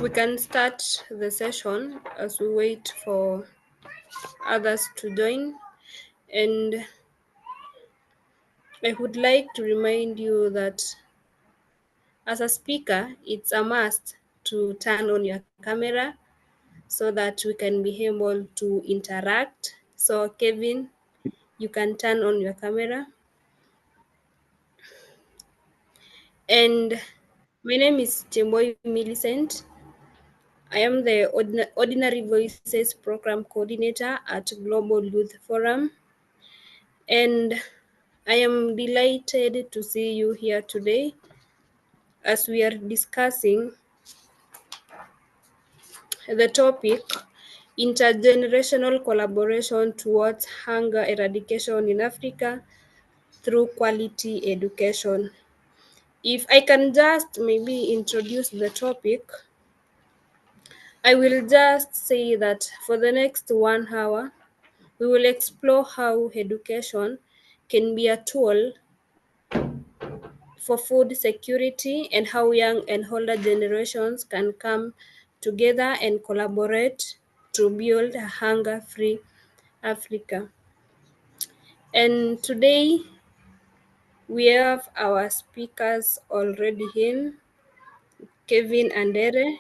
We can start the session as we wait for others to join. And I would like to remind you that as a speaker, it's a must to turn on your camera so that we can be able to interact. So Kevin, you can turn on your camera. And my name is Chemboy Millicent. I am the Ordinary Voices Program Coordinator at Global Youth Forum. And I am delighted to see you here today as we are discussing the topic intergenerational collaboration towards hunger eradication in Africa through quality education. If I can just maybe introduce the topic, I will just say that for the next 1 hour, we will explore how education can be a tool for food security and how young and older generations can come together and collaborate to build a hunger-free Africa. And today we have our speakers already in, Kevin Andere,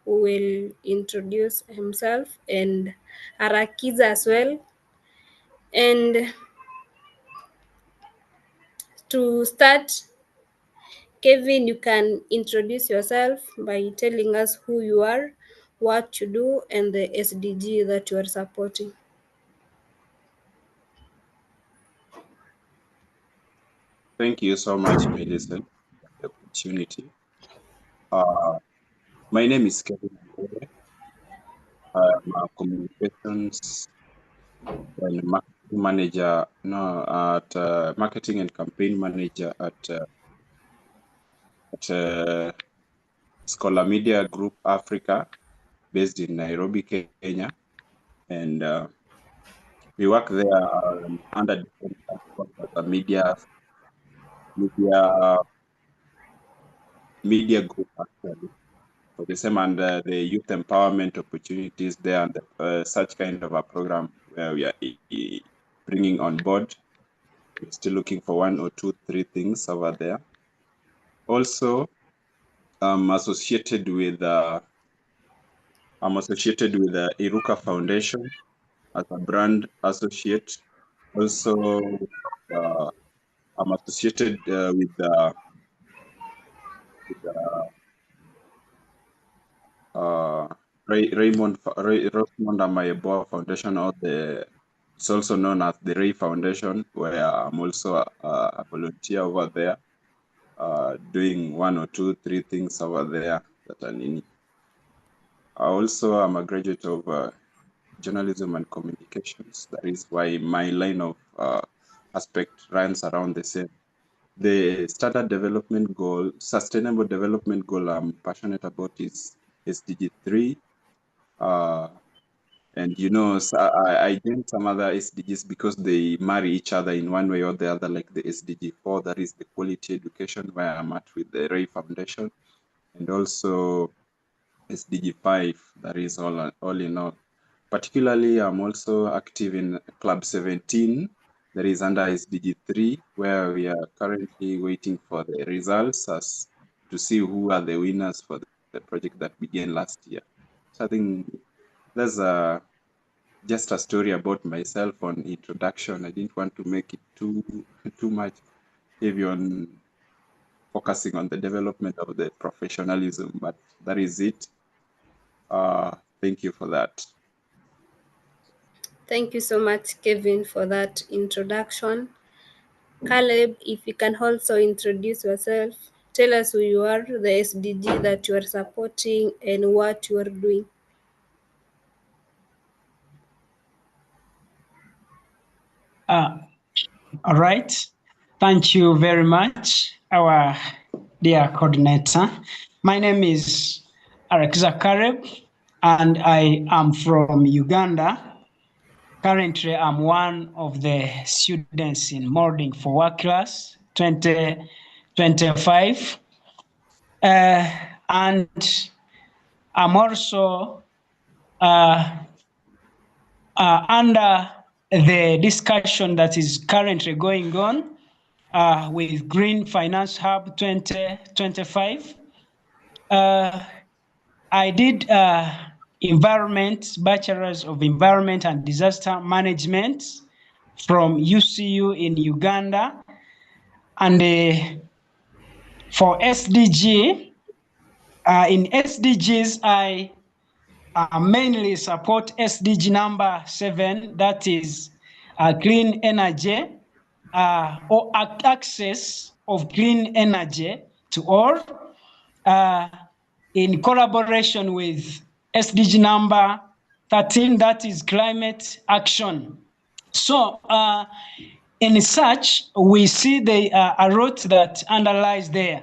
who will introduce himself, and Arakiza as well. And to start, Kevin, you can introduce yourself by telling us who you are, what you do, and the SDG that you are supporting. Thank you so much, Millicent, for the opportunity. My name is Kevin. I'm a communications and marketing manager, marketing and campaign manager at Scholar Media Group Africa, based in Nairobi, Kenya, and we work there under different platforms as a media group actually. For the same and the youth empowerment opportunities there, and such kind of a program where we are bringing on board. We're still looking for 1 or 2, 3 things over there. Also, I'm associated with Iruka Foundation as a brand associate. Also, I'm associated with Rosemond Amayeboa Foundation, it's also known as the Ray Foundation, where I'm also a volunteer over there, doing 1 or 2, 3 things over there that are needed. I also am a graduate of journalism and communications. That is why my line of aspect runs around the same. The Standard Development Goal, Sustainable Development Goal I'm passionate about is SDG 3. And I joined some other SDGs because they marry each other in one way or the other, like the SDG 4, that is the quality education, where I'm at with the Ray Foundation, and also SDG 5, that is all in all. Particularly, I'm also active in Club 17, that is under SDG 3, where we are currently waiting for the results to see who are the winners for the project that began last year. So I think there's just a story about myself on introduction. I didn't want to make it too much heavy on focusing on the development of the professionalism, but that is it. Thank you for that. Thank you so much, Kevin, for that introduction. Caleb, if you can also introduce yourself, tell us who you are, the SDG that you are supporting, and what you are doing. All right. Thank you very much, our dear coordinator. My name is Arakiza Caleb, and I am from Uganda. Currently, I'm one of the students in Molding for Work class 2025. And I'm also under the discussion that is currently going on with Green Finance Hub 2025. I did Bachelor's of Environment and Disaster Management from UCU in Uganda. And for SDG, in SDGs, I mainly support SDG number 7, that is clean energy or access of clean energy to all, in collaboration with SDG number 13, that is climate action. So in such, we see the route that underlies there.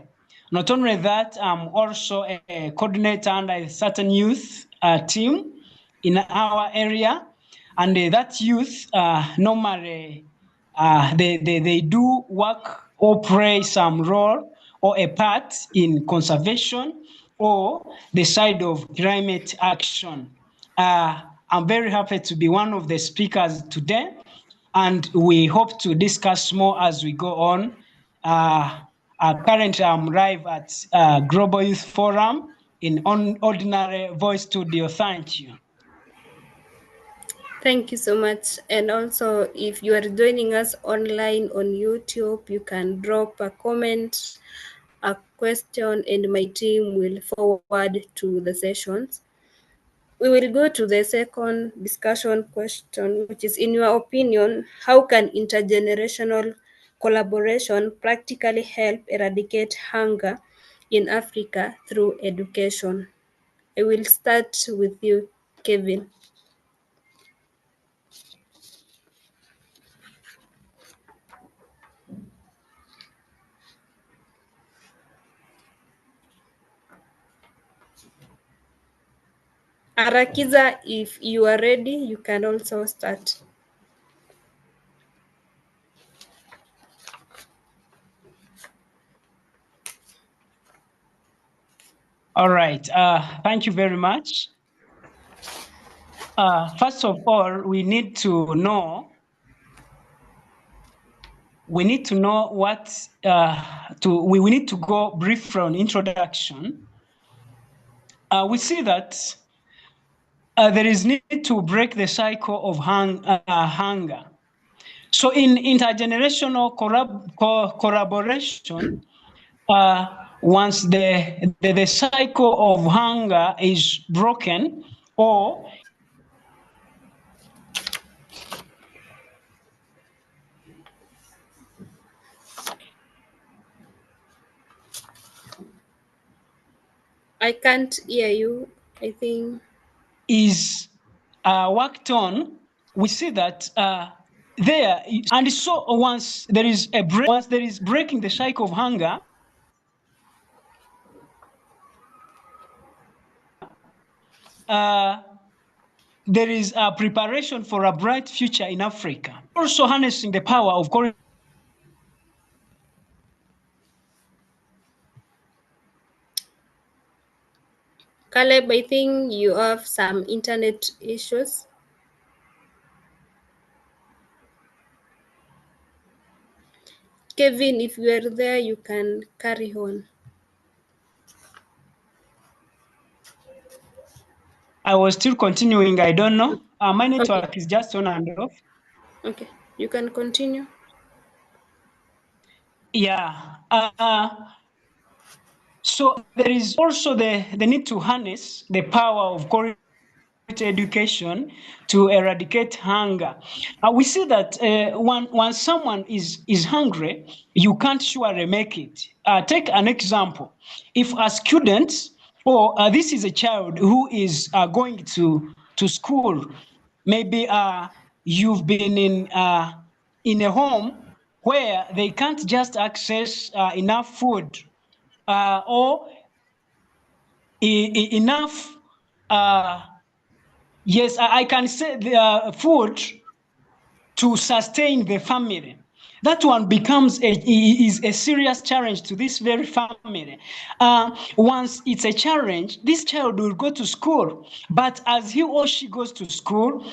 Not only that, I'm also a coordinator under a certain youth team in our area, and that youth normally they do work or play some role or a part in conservation or the side of climate action. I'm very happy to be one of the speakers today, and we hope to discuss more as we go on. Currently, I'm live at Global Youth Forum in Ordinary Voice Studio. Thank you. Thank you so much. And also, if you are joining us online on YouTube, you can drop a comment, a question, and my team will forward to the sessions. We will go to the second discussion question, which is, in your opinion, how can intergenerational collaboration practically help eradicate hunger in Africa through education? I will start with you, Kevin. Arakiza, if you are ready, you can also start. All right. Thank you very much. First of all, we need to know what we need to go brief from introduction. We see that there is need to break the cycle of hunger. So in intergenerational collaboration, once the cycle of hunger is broken, or I can't hear you, I think. is worked on, we see that there, and so once there is breaking the cycle of hunger, there is a preparation for a bright future in Africa. Also harnessing the power of Caleb, I think you have some internet issues. Kevin, if you are there, you can carry on. I was still continuing. I don't know. My network is just on and off. Okay, you can continue. Yeah. So there is also the need to harness the power of quality education to eradicate hunger. We see that when someone is hungry, you can't surely make it. Take an example. If a student, or this is a child who is going to school, maybe you've been in a home where they can't just access enough food or enough yes, I can say the food to sustain the family. that one becomes is a serious challenge to this very family. Once it's a challenge, this child will go to school, but as he or she goes to school,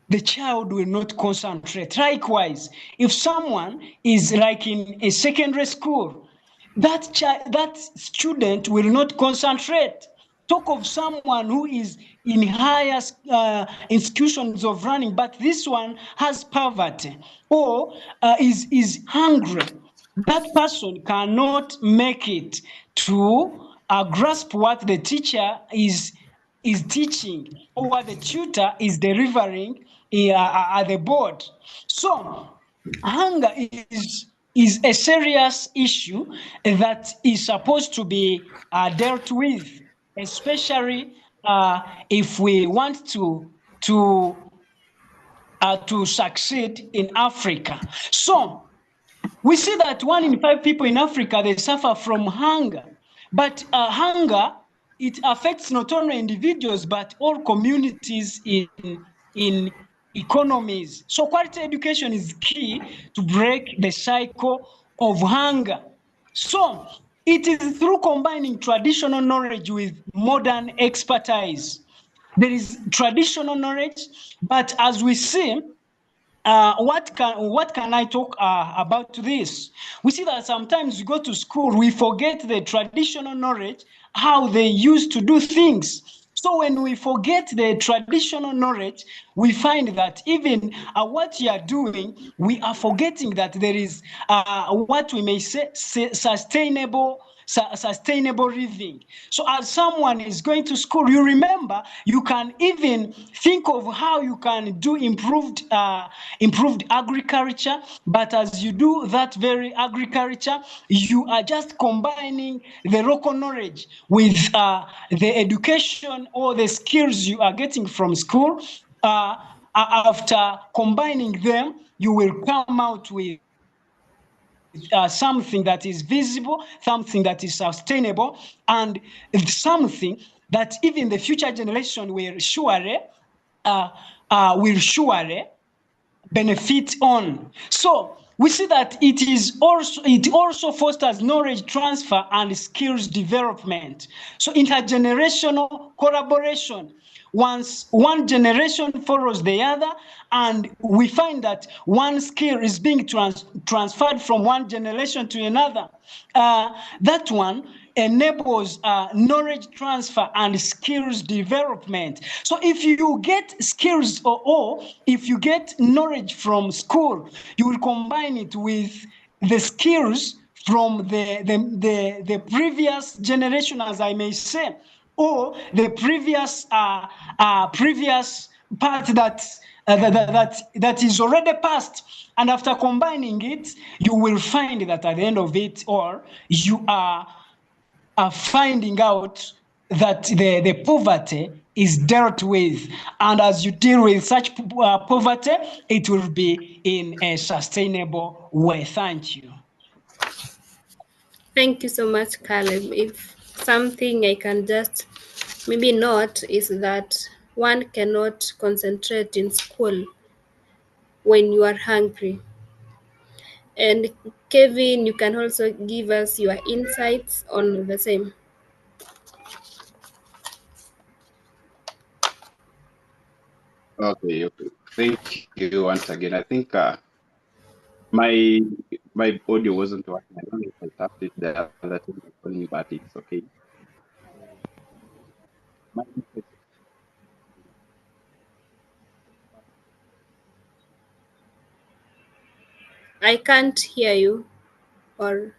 the child will not concentrate. Likewise, if someone is like in a secondary school, that student will not concentrate. Talk of someone who is in higher institutions of learning, but this one has poverty or is hungry. That person cannot make it to grasp what the teacher is teaching or what the tutor is delivering at the board. So hunger is a serious issue that is supposed to be dealt with, especially if we want to succeed in Africa. So we see that 1 in 5 people in Africa, they suffer from hunger. But hunger, it affects not only individuals, but all communities in economies. So quality education is key to break the cycle of hunger. So it is through combining traditional knowledge with modern expertise. There is traditional knowledge, but as we see, what can I talk about this? We see that sometimes we go to school, we forget the traditional knowledge, how they used to do things. So when we forget the traditional knowledge, we find that even what you are doing, we are forgetting that there is what we may say sustainable living. So as someone is going to school, you remember you can even think of how you can do improved agriculture, but as you do that very agriculture, you are just combining the local knowledge with the education or the skills you are getting from school. After combining them, you will come out with something that is visible, something that is sustainable, and something that even the future generation will surely benefit on. So we see that it also fosters knowledge transfer and skills development. So intergenerational collaboration. Once one generation follows the other, and we find that one skill is being transferred from one generation to another, that one enables knowledge transfer and skills development. So if you get skills or if you get knowledge from school, you will combine it with the skills from the previous generation, as I may say, or the previous part that is already past. And after combining it, you will find that at the end of it, or you are finding out that the poverty is dealt with. And as you deal with such poverty, it will be in a sustainable way. Thank you. Thank you so much, Caleb. If something I can just maybe note is that one cannot concentrate in school when you are hungry. And Kevin, you can also give us your insights on the same. Okay, okay. Thank you once again. I think my audio wasn't working. I don't know if I tapped it the other time calling me, but it's okay. My I can't hear you, or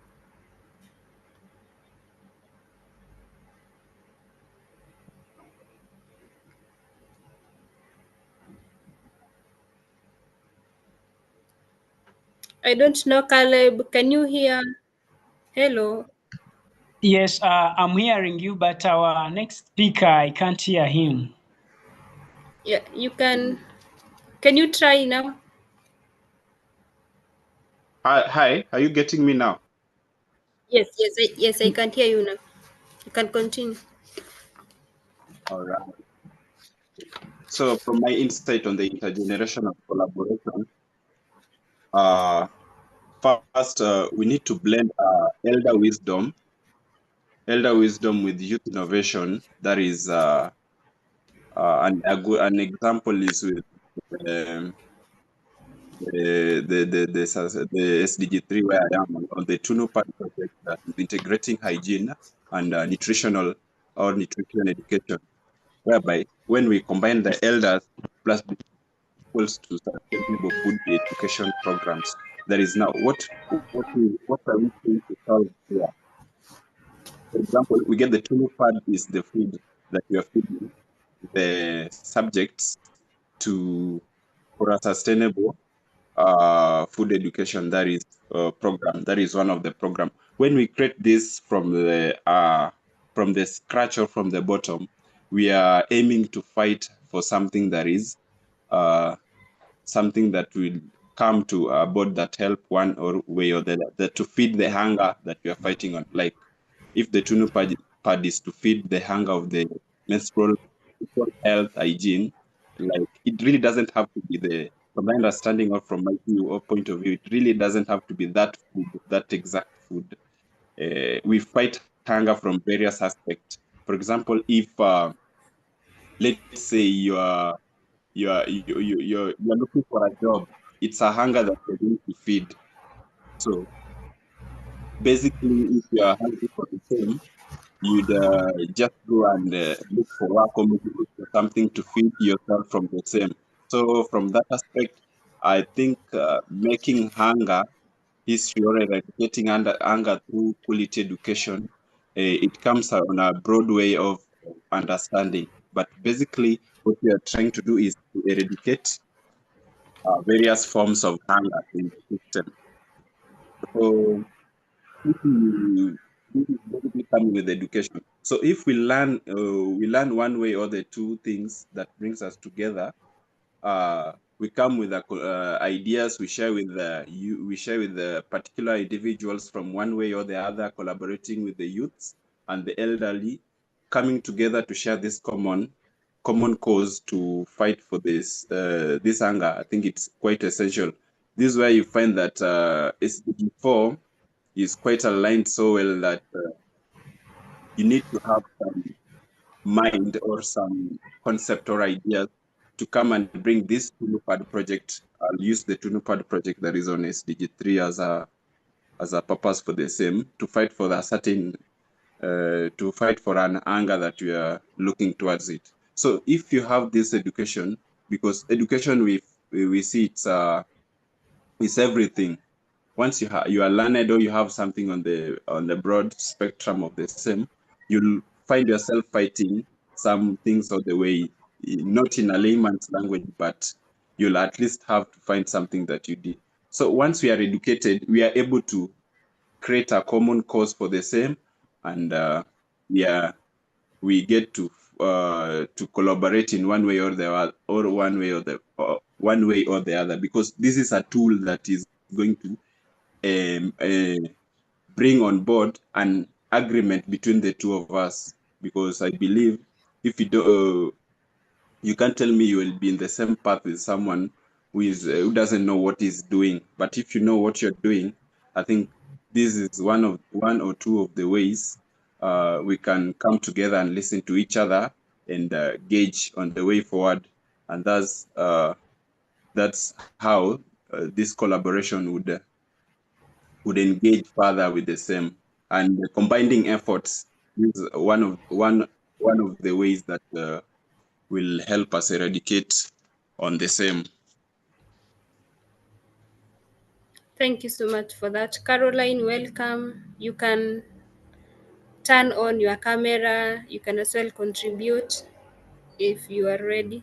I don't know, Caleb. Can you hear? Hello. Yes, I'm hearing you, but our next speaker, I can't hear him. Yeah, you can. Can you try now? Hi, are you getting me now? Yes, yes, I can hear you now. You can continue. All right. So from my insight on the intergenerational collaboration, first we need to blend elder wisdom with youth innovation. That is an example is with um, the SDG 3 where I am on the Tunupad project that is integrating hygiene and nutrition education, whereby when we combine the elders plus the equals to sustainable food education programs. There is now what are we trying to solve here? For example, we get the Tunupad is the food that we are feeding the subjects to for a sustainable food education, that is program. That is one of the program. When we create this from the scratch or from the bottom, we are aiming to fight for something that is something that will come to a board that help one or way or the other to feed the hunger that we are fighting on. Like if the tunu pad is to feed the hunger of the menstrual health hygiene, like it really doesn't have to be from my understanding or from my view or point of view, it really doesn't have to be that food, that exact food. We fight hunger from various aspects. For example, if let's say you're looking for a job, it's a hunger that you're going to feed. So basically, if you are hungry for the same, you'd just go and look for work or maybe look for something to feed yourself from the same. So from that aspect, I think making hunger history or eradicating hunger through quality education, it comes on a broad way of understanding. But basically, what we are trying to do is to eradicate various forms of hunger in the system. So if this is basically coming with education. So if we learn one way or the two things that brings us together. We come with ideas we share with we share with the particular individuals from one way or the other, collaborating with the youths and the elderly, coming together to share this common cause to fight for this anger. I think it's quite essential. This is where you find that SDG 4 is quite aligned so well that you need to have some mind or some concept or ideas to come and bring this Tunupad project. I'll use the Tunupad project that is on SDG 3 as a purpose for the same, to fight for a certain to fight for an anger that we are looking towards it. So if you have this education, because education we see it's everything. Once you are learned or you have something on the broad spectrum of the same, you'll find yourself fighting some things of the way, not in a layman's language, but you'll at least have to find something that you did. So once we are educated, we are able to create a common cause for the same, and we get to collaborate in one way or the other, or one way or the other, because this is a tool that is going to bring on board an agreement between the two of us. Because I believe if you do, you can't tell me you will be in the same path with someone who doesn't know what he's doing. But if you know what you're doing, I think this is one or two of the ways we can come together and listen to each other and gauge on the way forward. And that's how this collaboration would engage further with the same, and combining efforts is one of the ways that will help us eradicate on the same. Thank you so much for that. Caroline, welcome. You can turn on your camera. You can as well contribute if you are ready.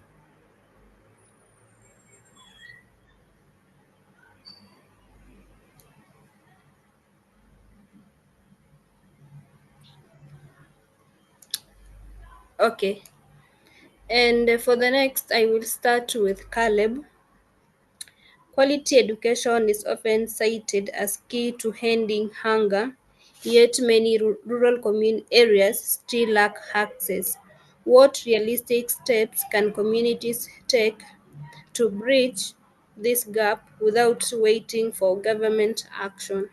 Okay. And for the next, I will start with Caleb. Quality education is often cited as key to ending hunger, yet many rural areas still lack access. What realistic steps can communities take to bridge this gap without waiting for government action?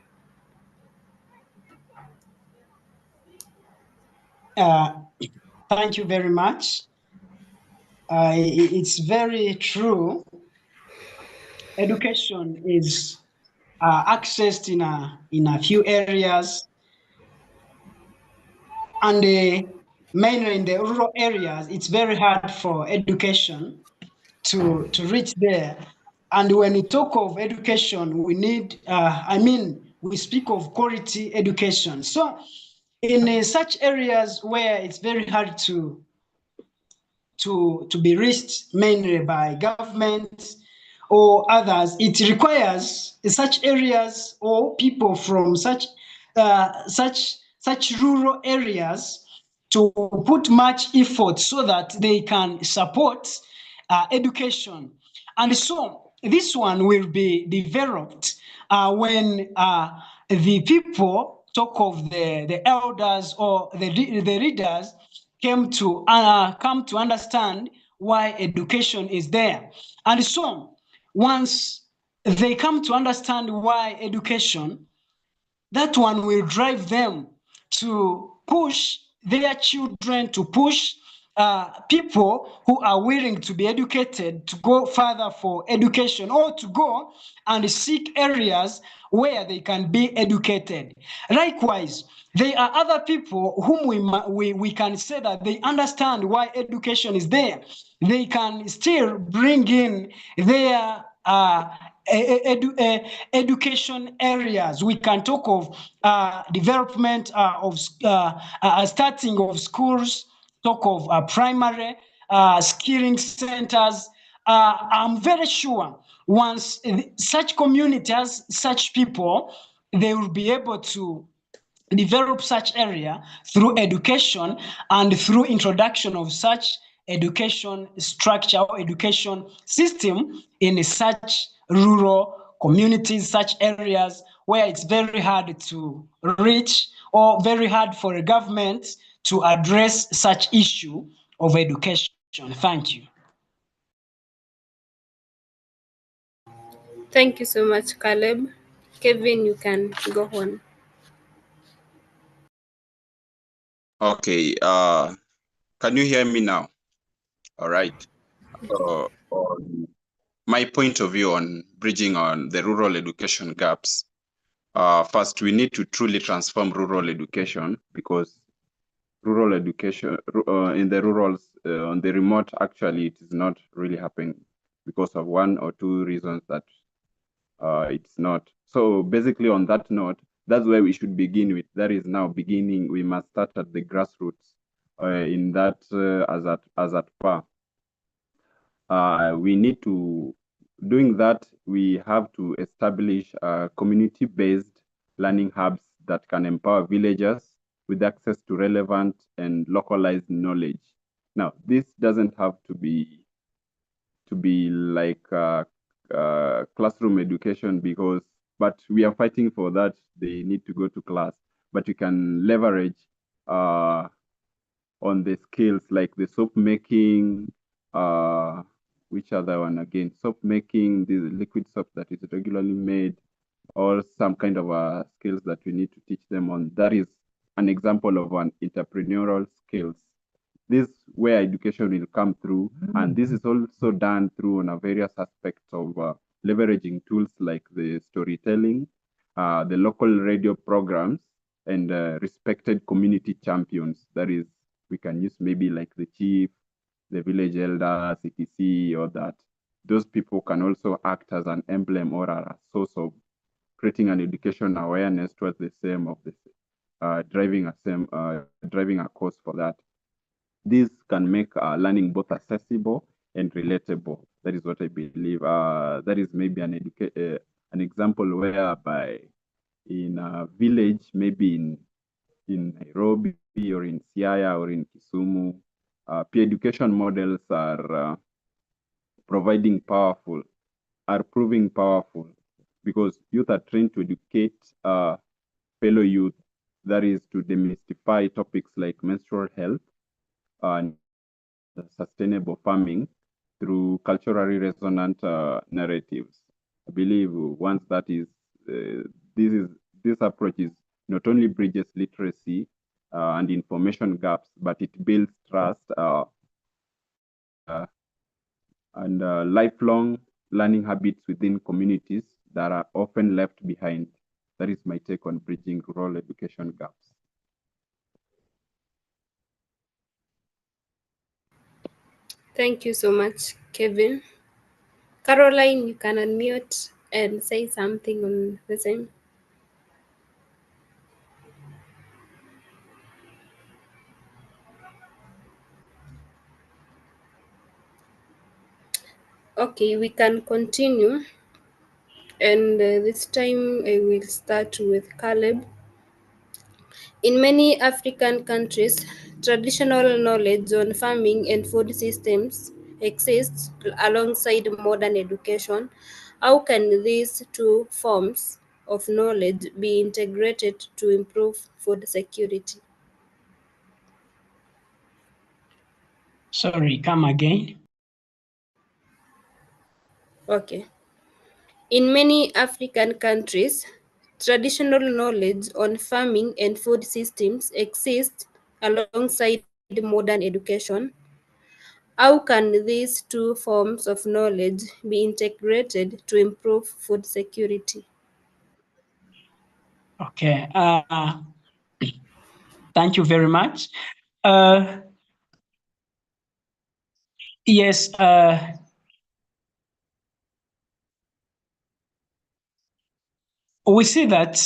Uh, Thank you very much. It's very true. Education is accessed in a few areas, and mainly in the rural areas, it's very hard for education to reach there. And when we talk of education, we need, we speak of quality education. So in such areas where it's very hard to be reached mainly by government or others, it requires such areas or people from such rural areas to put much effort so that they can support education. And so this one will be developed when the people talk of the elders or the leaders come to understand why education is there. And so once they come to understand why education, that one will drive them to push their children, to push people who are willing to be educated to go further for education or to go and seek areas where they can be educated. Likewise, there are other people whom we can say that they understand why education is there. They can still bring in their education areas. We can talk of development of starting of schools, talk of primary skilling centers. I'm very sure once such communities, such people, they will be able to develop such area through education and through introduction of such education structure or education system in such rural communities, such areas where it's very hard to reach or very hard for a government to address such issue of education. Thank you. Thank you so much, Caleb. Kevin, you can go on. Okay. Can you hear me now? All right. On my point of view on bridging on the rural education gaps, first we need to truly transform rural education, because rural education in the rurals on the remote, actually it is not really happening because of one or two reasons that it's not. So basically on that note, that's where we should begin with. That is now beginning. We must start at the grassroots in that as at far. We need to, doing that, we have to establish community-based learning hubs that can empower villagers with access to relevant and localized knowledge. Now, this doesn't have to be like classroom education, but we are fighting for that. They need to go to class, but we can leverage on the skills like the soap making, which other one again? Soap making, the liquid soap that is regularly made, or some kind of skills that we need to teach them on. That is an example of an entrepreneurial skills. This where education will come through, and this is also done through on a various aspects of leveraging tools like the storytelling, the local radio programs, and respected community champions. That is, we can use maybe like the chief, the village elder, CTC, or that. Those people can also act as an emblem or a source of creating an education awareness towards the same of the driving a course for that. This can make learning both accessible and relatable. That is what I believe. That is maybe an example whereby in a village, maybe in Nairobi or in Siaya or in Kisumu, peer education models are proving powerful, because youth are trained to educate fellow youth. That is to demystify topics like menstrual health and sustainable farming, through culturally resonant narratives. I believe once that is, this approach is not only bridges literacy and information gaps, but it builds trust and lifelong learning habits within communities that are often left behind. That is my take on bridging rural education gaps. Thank you so much, Kevin. Caroline, you can unmute and say something on the same. Okay, we can continue. And this time I will start with Caleb. In many African countries, traditional knowledge on farming and food systems exists alongside modern education. How can these two forms of knowledge be integrated to improve food security? Sorry, come again. Okay. In many African countries, traditional knowledge on farming and food systems exists alongside modern education. How can these two forms of knowledge be integrated to improve food security? Okay. Thank you very much. Uh, yes. We see that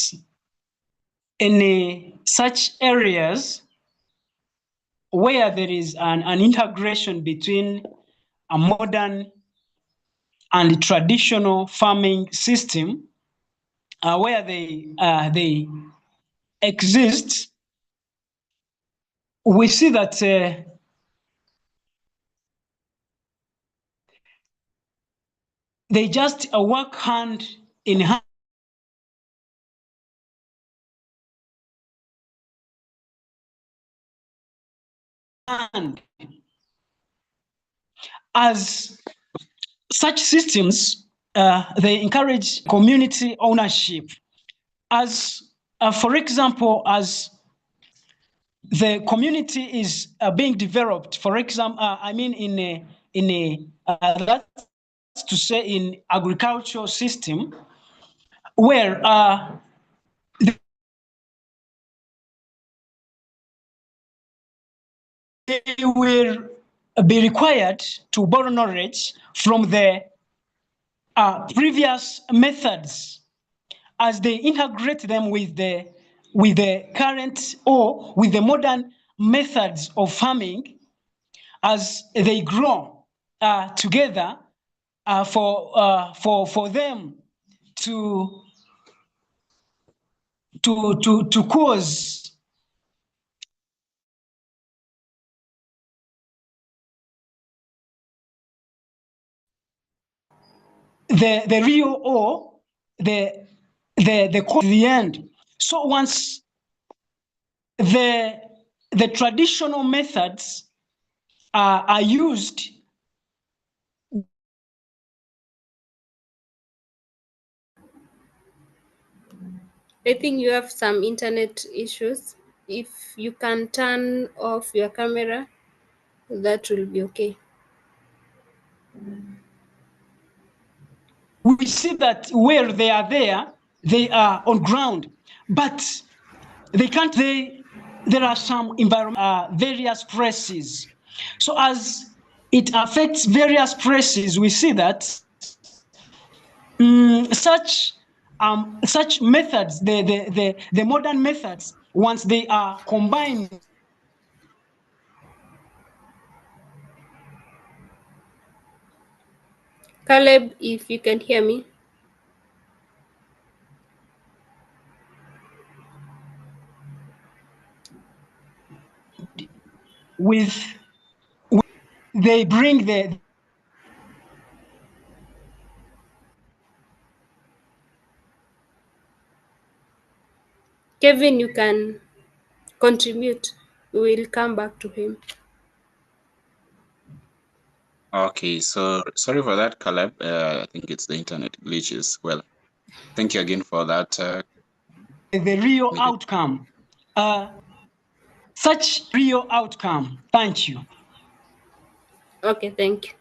in such areas where there is an integration between a modern and traditional farming system, where they exist, we see that they just work hand in hand. As such systems, they encourage community ownership. As, for example, as the community is being developed, for example, I mean, that's to say, in agricultural system, where they will be required to borrow knowledge from the previous methods as they integrate them with the current or with the modern methods of farming, as they grow together for them to cause the real or the end. So once the traditional methods are used, I think you have some internet issues. If you can turn off your camera, that will be okay. we see that where they are there, they are on ground, but they can't. There are some various stresses. So as it affects various stresses, we see that such methods, the modern methods, once they are combined Caleb, if you can hear me. with, they bring the Kevin, you can contribute. We will come back to him. Okay, so sorry for that, Caleb. I think it's the internet glitches. Well, thank you again for that. The real outcome. Such real outcome. Thank you. Okay, thank you.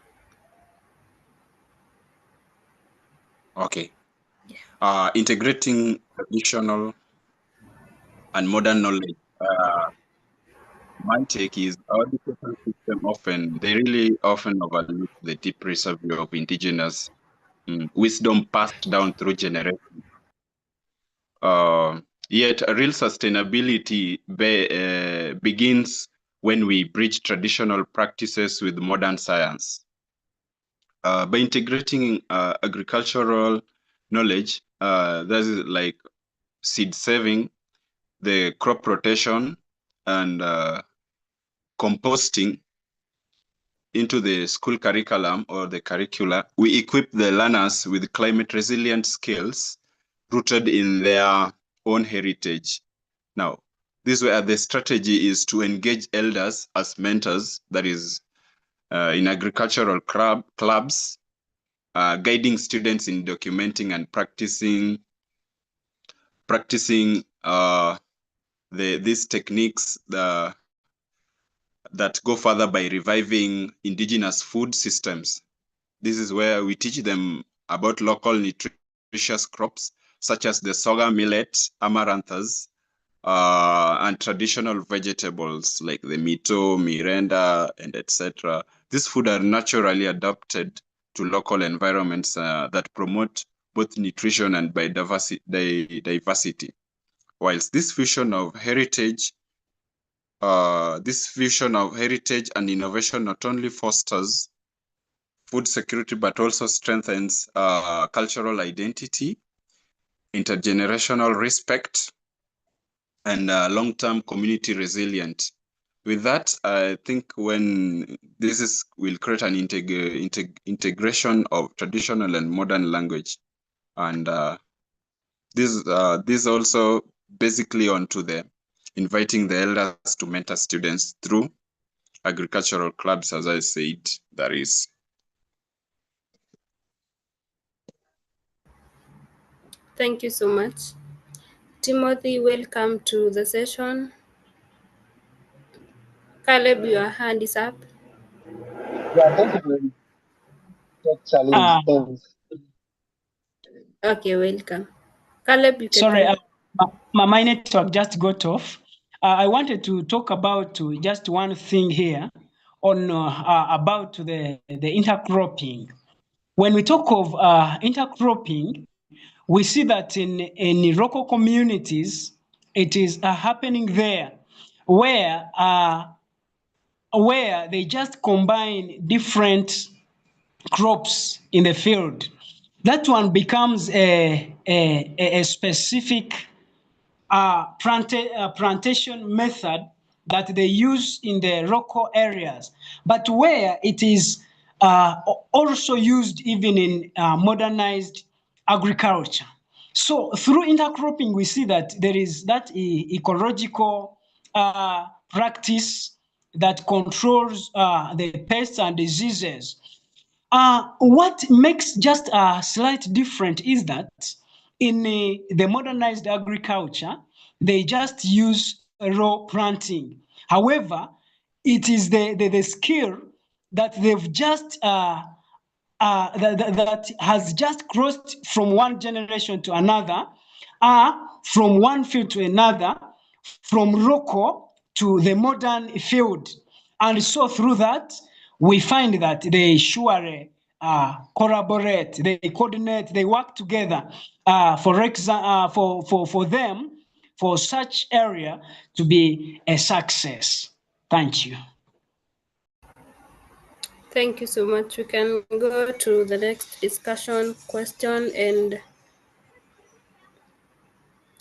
Okay. Integrating traditional and modern knowledge. My take is our education system really often overlook the deep reservoir of indigenous wisdom passed down through generations. Yet, a real sustainability begins when we bridge traditional practices with modern science. By integrating agricultural knowledge, that is like seed saving, the crop rotation, and composting into the school curriculum or the curricula, we equip the learners with climate resilient skills rooted in their own heritage. Now, this is where the strategy is to engage elders as mentors, that is, in agricultural clubs, guiding students in documenting and practicing these techniques that go further by reviving indigenous food systems. This is where we teach them about local nutritious crops such as the sorghum, millet, amaranthus, and traditional vegetables like the mito, mirenda, and etc. These food are naturally adapted to local environments that promote both nutrition and diversity. Whilst this fusion of heritage and innovation not only fosters food security, but also strengthens cultural identity, intergenerational respect, and long-term community resilience. With that, I think when will create an integration of traditional and modern language, and this also basically onto the inviting the elders to mentor students through agricultural clubs, as I said, that is. Thank you so much. Timothy, welcome to the session. Caleb, your hand is up. Yeah, thank you very much, challenge. Uh, Thanks. Okay, welcome. Caleb, you can Sorry, go. my network just got off. I wanted to talk about just one thing here on about the intercropping. When we talk of intercropping, we see that in local communities, it is happening there where they just combine different crops in the field. That one becomes a specific plantation method that they use in the local areas, but where it is also used even in modernized agriculture. So through intercropping, we see that there is that ecological practice that controls the pests and diseases. What makes just a slight different is that in the modernized agriculture, they just use raw planting. However, it is the skill that they've just that has just crossed from one generation to another, from one field to another, from local to the modern field. And so through that, we find that they surely collaborate, they coordinate, they work together for them, for such area to be a success. Thank you. Thank you so much. We can go to the next discussion question, and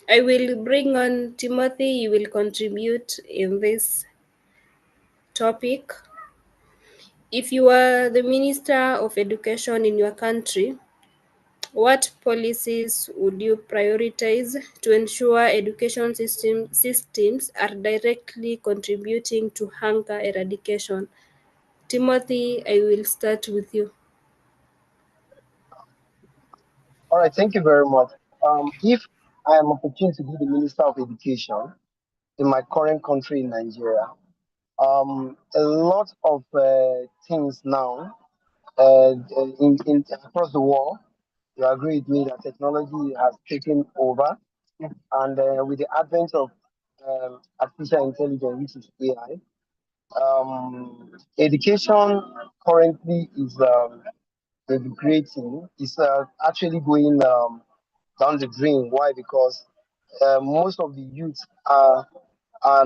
I will bring on Timothy. You will contribute in this topic. If you are the Minister of Education in your country, what policies would you prioritize to ensure education systems are directly contributing to hunger eradication? Timothy, I will start with you. All right, thank you very much. If I am opportune to be the Minister of Education in my current country in Nigeria, a lot of things now in across the world, you agree with me that technology has taken over, and with the advent of artificial intelligence, which is AI, education currently is migrating, is actually going down the drain. Why? Because most of the youth are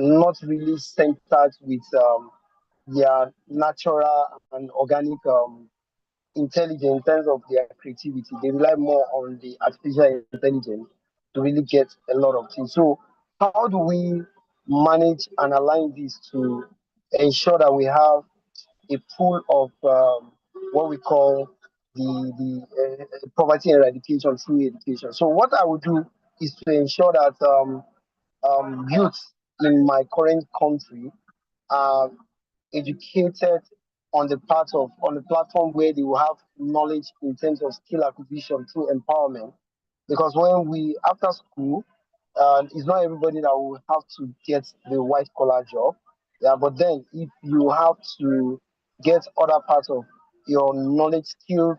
not really centered with their natural and organic intelligence in terms of their creativity. They rely more on the artificial intelligence to really get a lot of things. So, how do we manage and align this to ensure that we have a pool of what we call the poverty eradication through education? So, what I would do is to ensure that youth in my current country are educated on the platform where they will have knowledge in terms of skill acquisition through empowerment. Because when we after school, it's not everybody that will have to get the white collar job. Yeah, but then if you have to get other parts of your knowledge skill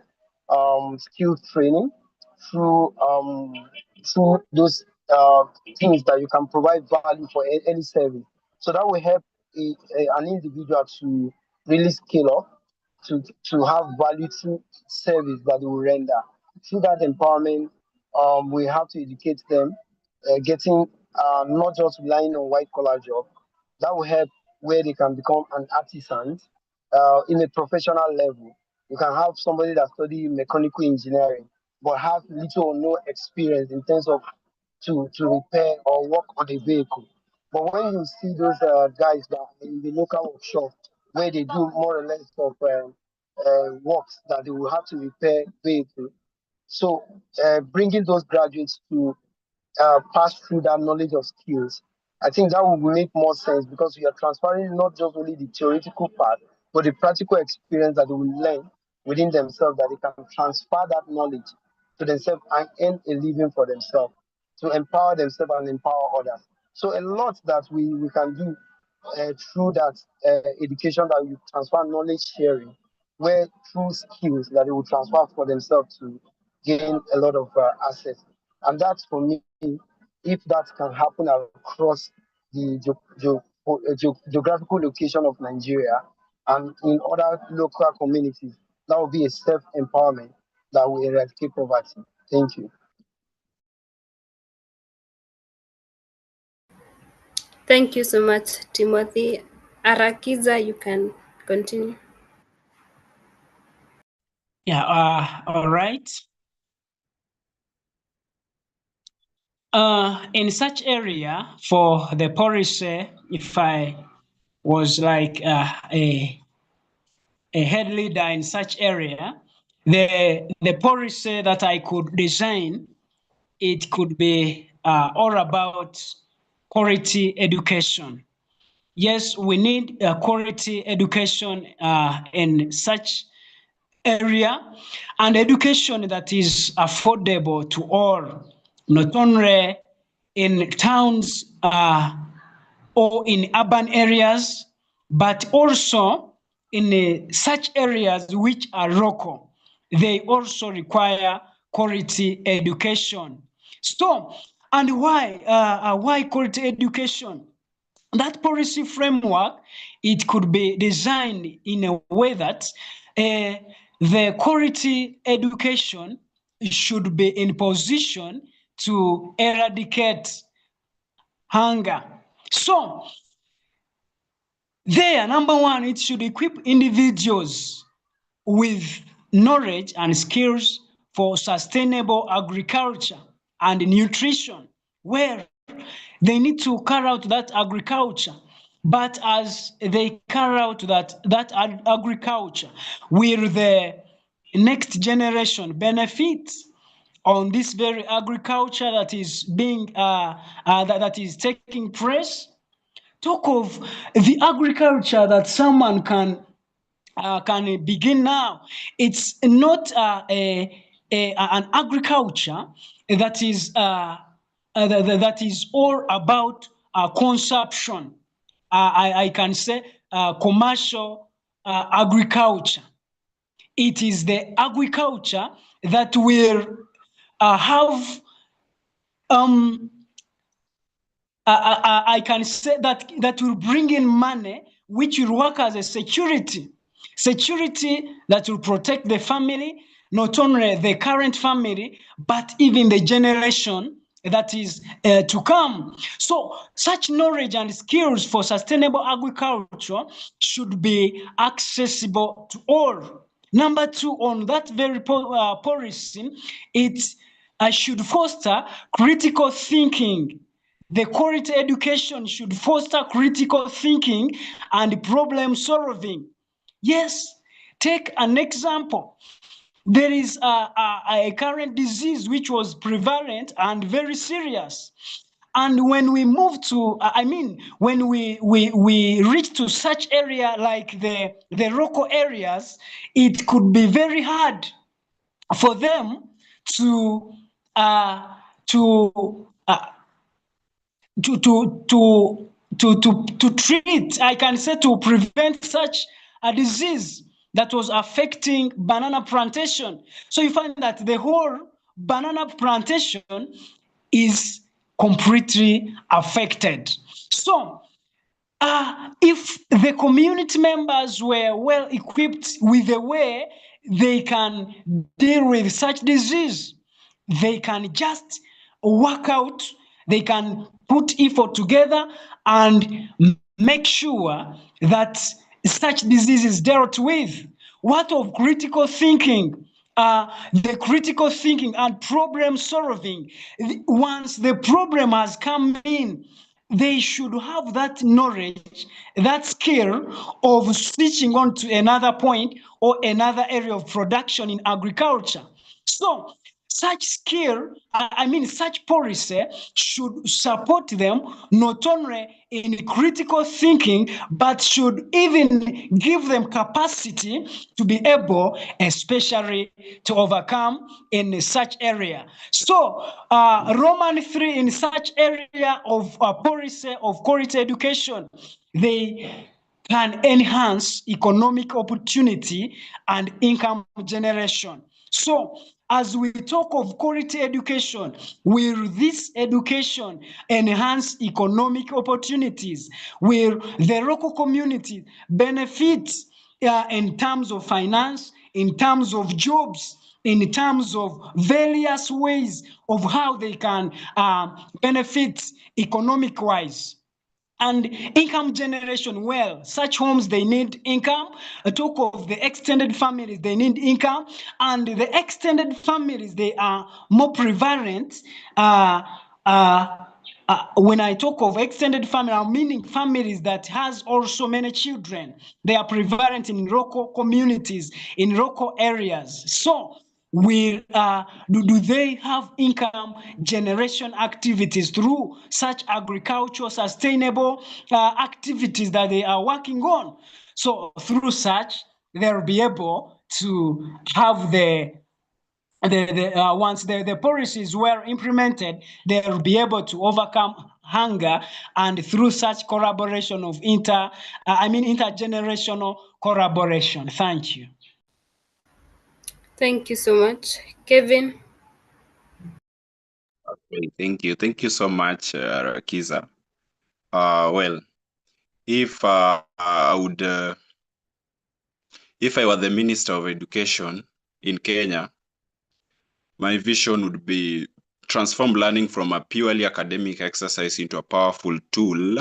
training through those things that you can provide value for any service. So that will help an individual to really scale up to have value through service that they will render. Through that empowerment, we have to educate them, getting not just relying on white collar job. That will help where they can become an artisan in a professional level. You can have somebody that study mechanical engineering but have little or no experience in terms of to repair or work on a vehicle. But when you see those guys that are in the local workshop where they do more or less of works that they will have to repair vehicle, so bringing those graduates to pass through that knowledge of skills, I think that will make more sense because we are transferring not just only the theoretical part, but the practical experience that they will learn within themselves, that they can transfer that knowledge to themselves and earn a living for themselves, to empower themselves and empower others. So a lot that we can do through that education, that we transfer knowledge sharing, where through skills that they will transfer for themselves to gain a lot of assets. And that's for me, if that can happen across the geographical location of Nigeria and in other local communities, that will be a self empowerment that will eradicate poverty. Thank you. Thank you so much, Timothy. Arakiza, you can continue. Yeah, all right. In such area for the policy, if I was like a head leader in such area, the policy that I could design, it could be all about quality education. Yes, we need quality education in such area, and education that is affordable to all, not only in towns or in urban areas, but also in such areas which are local. They also require quality education. So, and why quality education? That policy framework, it could be designed in a way that the quality education should be in position to eradicate hunger. So there, number one, it should equip individuals with knowledge and skills for sustainable agriculture and nutrition, where they need to carry out that agriculture. But as they carry out that agriculture, will the next generation benefit on this very agriculture that is being that is taking place? Talk of the agriculture that someone can can begin now. It's not an agriculture that is that is all about consumption. I can say commercial agriculture. It is the agriculture that will have I can say that will bring in money, which will work as a security that will protect the family, not only the current family, but even the generation that is to come. So such knowledge and skills for sustainable agriculture should be accessible to all. Number two, on that very policy, it should foster critical thinking. The quality education should foster critical thinking and problem solving. Yes, take an example. There is a current disease which was prevalent and very serious. And when we move to, when we reach to such area like the local areas, it could be very hard for them to uh, to uh, to treat, I can say, to prevent such a disease that was affecting banana plantation. So you find that the whole banana plantation is completely affected. So if the community members were well equipped with the way they can deal with such disease, they can just work out, they can put effort together and make sure that such disease is dealt with. What of critical thinking? The critical thinking and problem solving. Once the problem has come in, they should have that knowledge, that skill of switching on to another point or another area of production in agriculture. So such skill, such policy should support them not only in critical thinking, but should even give them capacity to be able, especially to overcome in such area. So Roman 3 in such area of policy of quality education, they can enhance economic opportunity and income generation. So as we talk of quality education, will this education enhance economic opportunities? Will the local community benefit in terms of finance, in terms of jobs, in terms of various ways of how they can benefit economic-wise? And income generation, well, such homes, they need income. Talk of the extended families, they need income. And the extended families, they are more prevalent. When I talk of extended family, I'm meaning families that has also many children. They are prevalent in local communities, in local areas. So do they have income generation activities through such agricultural sustainable activities that they are working on? So through such, they'll be able to have once the policies were implemented, they'll be able to overcome hunger, and through such collaboration of intergenerational collaboration. Thank you. Thank you so much. Kevin? Okay, thank you so much, Kiza. Well, if if I were the Minister of Education in Kenya, my vision would be transform learning from a purely academic exercise into a powerful tool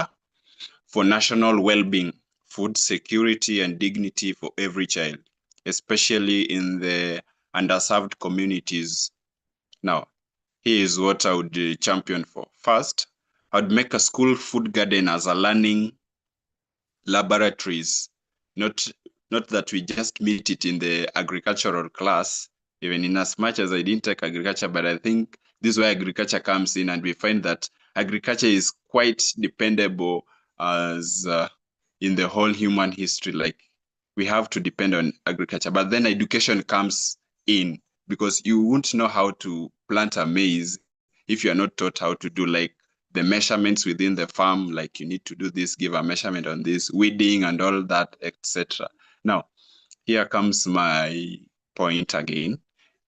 for national well-being, food security, and dignity for every child, especially in the underserved communities. Now, here is what I would champion for. First, I would make a school food garden as a learning laboratories, not that we just meet it in the agricultural class, even in as much as I didn't take agriculture, but I think this is where agriculture comes in, and we find that agriculture is quite dependable as in the whole human history. Like we have to depend on agriculture. But then education comes in, because you won't know how to plant a maize if you are not taught how to do like the measurements within the farm, like you need to do this, give a measurement on this, weeding and all that, etc. Now, here comes my point again.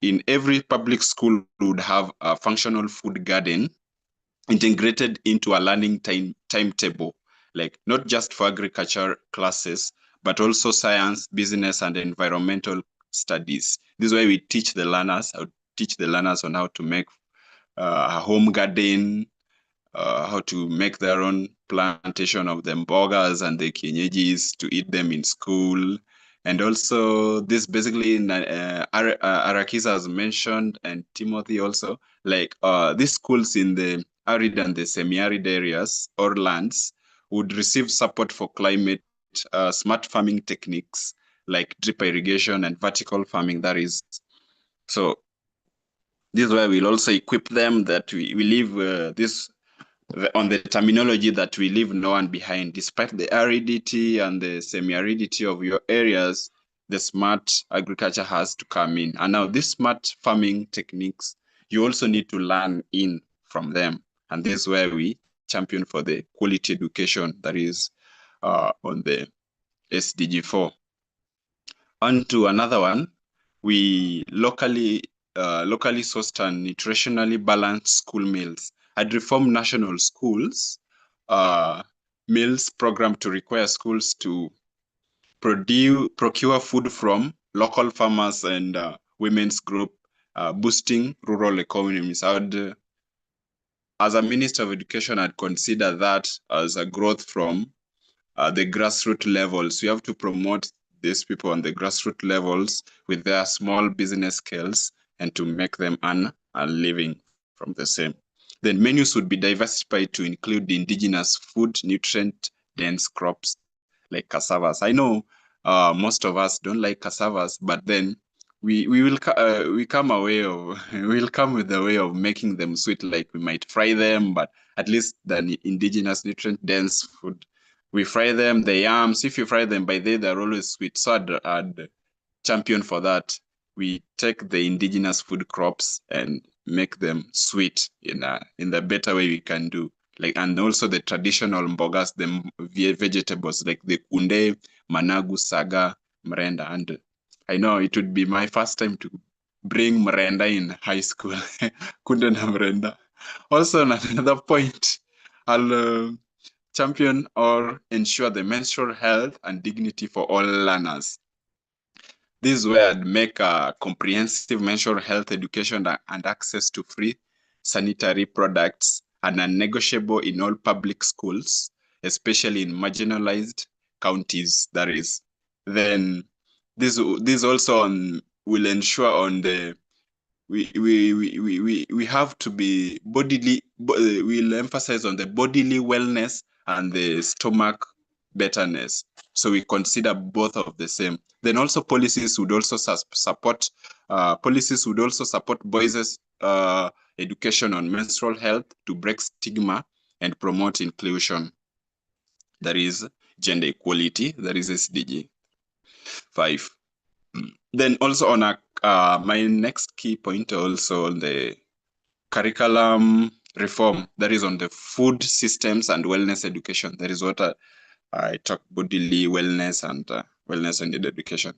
In every public school would have a functional food garden integrated into a learning timetable, like not just for agriculture classes, but also science, business, and environmental studies. This is why we teach the learners, on how to make a home garden, how to make their own plantation of the mbogas and the kienyeji's to eat them in school. And also this basically, Arakiza has mentioned, and Timothy also, like these schools in the arid and the semi-arid areas or lands would receive support for climate smart farming techniques like drip irrigation and vertical farming, that is. So this is where we'll also equip them that we leave on the terminology that we leave no one behind. Despite the aridity and the semi-aridity of your areas, the smart agriculture has to come in. And now these smart farming techniques, you also need to learn in from them. And this is where we champion for the quality education that is on the SDG 4. On to another one, we locally sourced and nutritionally balanced school meals. I'd reform national schools meals program to require schools to procure food from local farmers and women's group, boosting rural economies. I would, as a Minister of Education, I'd consider that as a growth from the grassroots levels. We have to promote these people on the grassroots levels with their small business skills and to make them earn a living from the same. Then menus would be diversified to include indigenous food, nutrient-dense crops like cassavas. I know most of us don't like cassavas, but then we'll come with a way of making them sweet. Like we might fry them, but at least the indigenous nutrient-dense food, we fry them. The yams, if you fry them by day, they're always sweet. So I'd champion for that. We take the indigenous food crops and make them sweet in the better way we can do. Like, and also the traditional mbogas, the vegetables like the kunde, managu, saga, mrenda. And I know it would be my first time to bring mrenda in high school. Kunde na mrenda. Also, on another point, I'll champion or ensure the menstrual health and dignity for all learners. This is where I'd make a comprehensive menstrual health education and access to free sanitary products and non-negotiable in all public schools, especially in marginalized counties, that is. Then this also will ensure on the we have to be we'll emphasize on the bodily wellness and the stomach betterness. So we consider both of the same. Then also policies would also support boys' education on menstrual health to break stigma and promote inclusion. That is gender equality. That is SDG 5. Then also on my next key point also on the curriculum reform, that is on the food systems and wellness education. That is what I talk bodily wellness and wellness and education.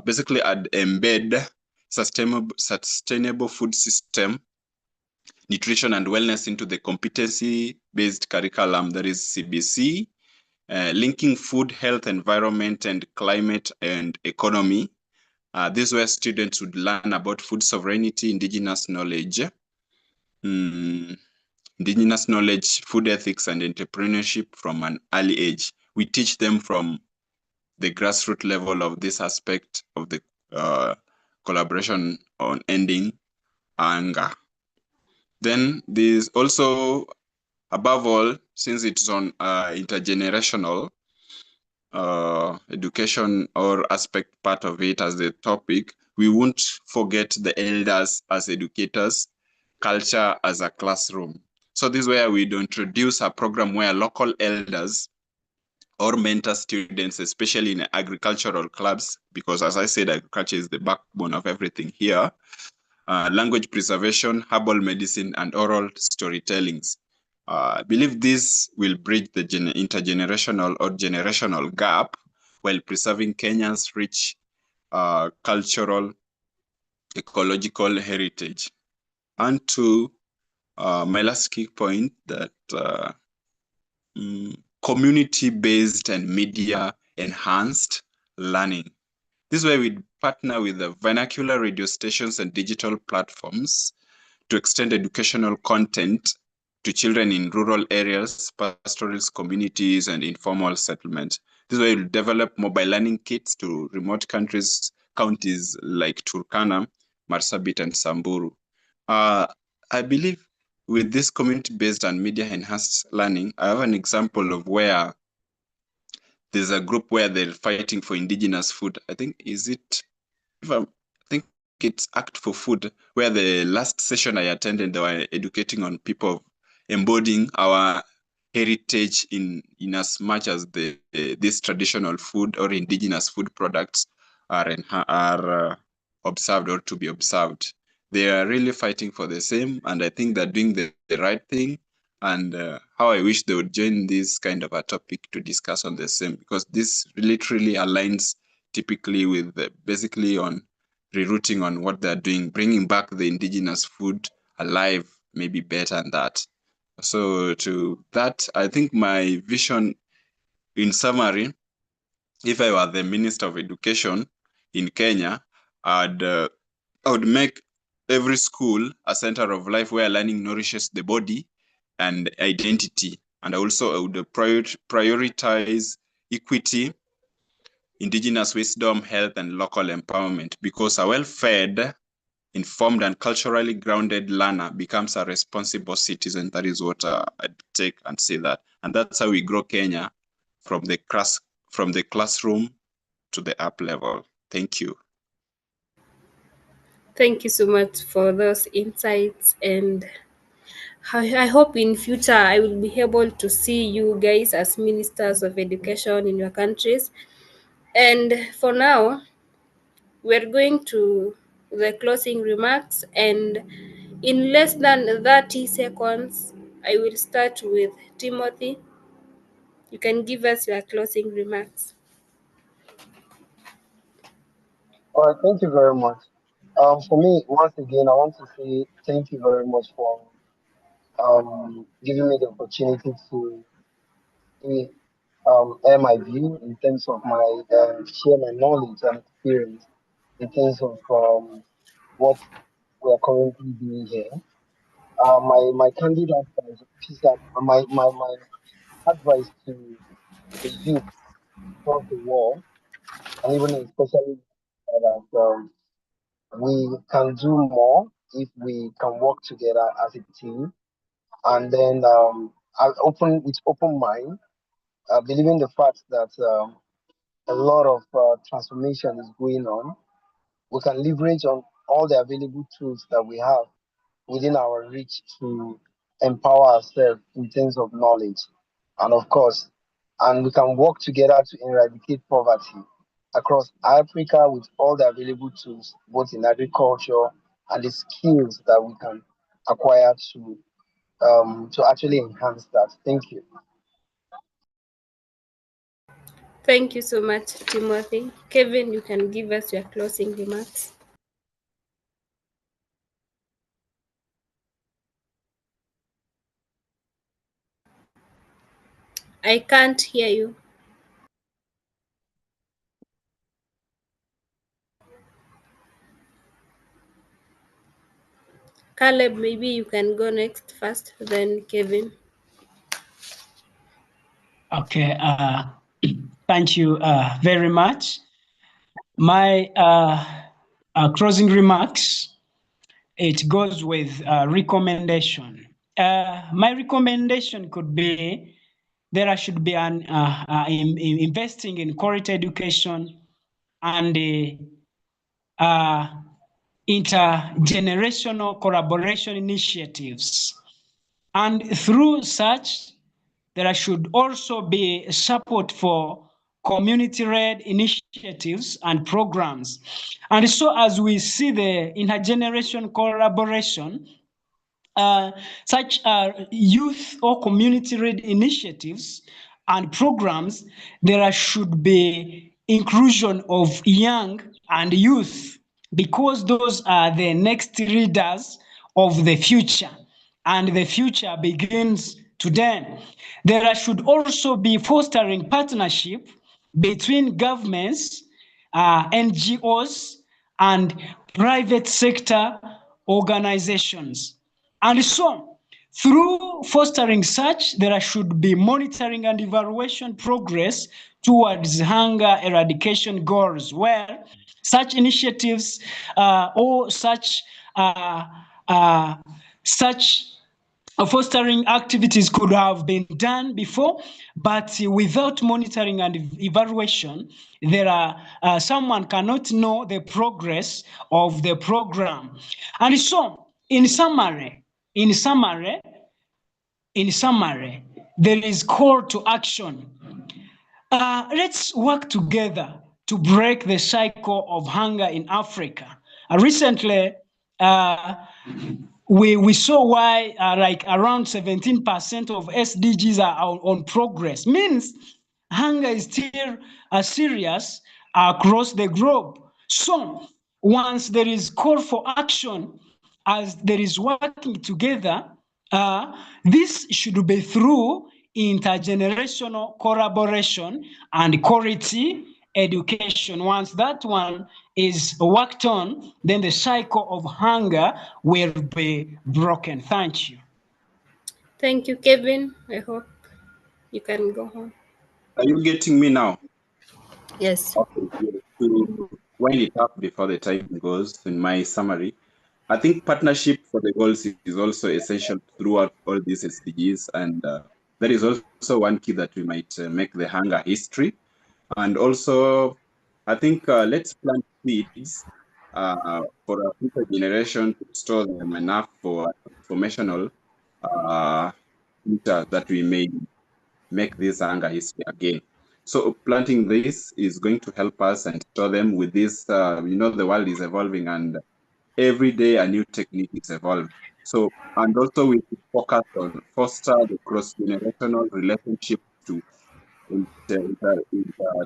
Basically, I'd embed sustainable food system, nutrition and wellness into the competency-based curriculum, that is CBC, linking food, health, environment, and climate and economy. This is where students would learn about food sovereignty, indigenous knowledge, food ethics, and entrepreneurship from an early age. We teach them from the grassroots level of this aspect of the collaboration on ending anger. Then there's also, above all, since it's on intergenerational education or aspect part of it as the topic, we won't forget the elders as educators, culture as a classroom. So this is where we'd introduce a program where local elders or mentor students, especially in agricultural clubs, because as I said, agriculture is the backbone of everything here. Language preservation, herbal medicine, and oral storytellings. I believe this will bridge the intergenerational or generational gap while preserving Kenya's rich cultural, ecological heritage. And to my last key point, that community-based and media-enhanced learning. This is where we partner with the vernacular radio stations and digital platforms to extend educational content to children in rural areas, pastoralist communities, and informal settlements. This is where we develop mobile learning kits to remote counties like Turkana, Marsabit, and Samburu. I believe with this community-based and media-enhanced learning, I have an example of where there's a group where they're fighting for indigenous food. I think I think it's Act for Food, where the last session I attended, they were educating on people embodying our heritage in as much as this traditional food or indigenous food products are observed or to be observed. They are really fighting for the same, and I think they're doing the right thing. And how I wish they would join this kind of a topic to discuss on the same, because this literally aligns typically with basically on rerouting on what they're doing, bringing back the indigenous food alive, maybe better than that. So to that, I think my vision, in summary, if I were the Minister of Education in Kenya, I would make every school a center of life where learning nourishes the body and identity. And also I would prioritize equity, indigenous wisdom, health, and local empowerment, because a well-fed, informed, and culturally grounded learner becomes a responsible citizen. That is what I'd take and say that. And that's how we grow Kenya from the classroom to the up level. Thank you. Thank you so much for those insights, and I hope in future I will be able to see you guys as ministers of education in your countries. And for now, we're going to the closing remarks, and in less than 30 seconds, I will start with Timothy. You can give us your closing remarks. All right, thank you very much. For me, once again, I want to say thank you very much for giving me the opportunity to air my view in terms of my share my knowledge and experience in terms of what we are currently doing here. My candid advice is that my advice to the youth across the world, and even especially that we can do more if we can work together as a team, and then I'll open with open mind, believing the fact that a lot of transformation is going on. We can leverage on all the available tools that we have within our reach to empower ourselves in terms of knowledge. And of course, and we can work together to eradicate poverty across Africa with all the available tools, both in agriculture and the skills that we can acquire to actually enhance that. Thank you. Thank you so much, Timothy. Kevin, you can give us your closing remarks. I can't hear you. Caleb, maybe you can go next first, then Kevin. Okay, thank you very much. My closing remarks, it goes with recommendation. My recommendation could be there should be an investing in quality education and intergenerational collaboration initiatives. And through such, there should also be support for community-led initiatives and programs. And so as we see the intergeneration collaboration, such youth or community-led initiatives and programs, there should be inclusion of young and youth, because those are the next leaders of the future, and the future begins today. There should also be fostering partnership between governments, NGOs, and private sector organizations. And so, through fostering such, there should be monitoring and evaluation progress towards hunger eradication goals, where such initiatives or such fostering activities could have been done before, but without monitoring and evaluation, someone cannot know the progress of the program. And so, in summary, there is call to action. Let's work together to break the cycle of hunger in Africa. Recently, we saw why like around 17% of SDGs are on progress. Means hunger is still serious across the globe. So once there is call for action, as there is working together, this should be through intergenerational collaboration and quality education. Once that one is worked on, then the cycle of hunger will be broken. Thank you. Thank you, Kevin. I hope you can go home. Are you getting me now? Yes. Okay, yeah. To wind it up before the time goes, in my summary, I think partnership for the goals is also essential throughout all these SDGs, and that is also one key that we might make the hunger history. And also, I think let's plant seeds for a future generation to store them enough for informational future that we may make this hunger history again. So planting this is going to help us and show them with this, the world is evolving and every day a new technique is evolving. So, and also we focus on foster the cross-generational relationship to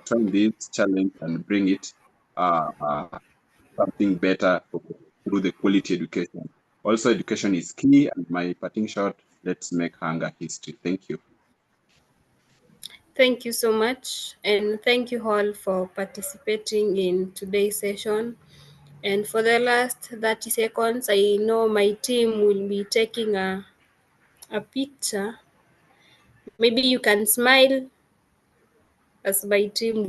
turn this challenge and bring it something better through the quality education. Also, education is key, and my parting shot, let's make hunger history. Thank you. Thank you so much. And thank you all for participating in today's session. And for the last 30 seconds, I know my team will be taking a picture. Maybe you can smile as my team will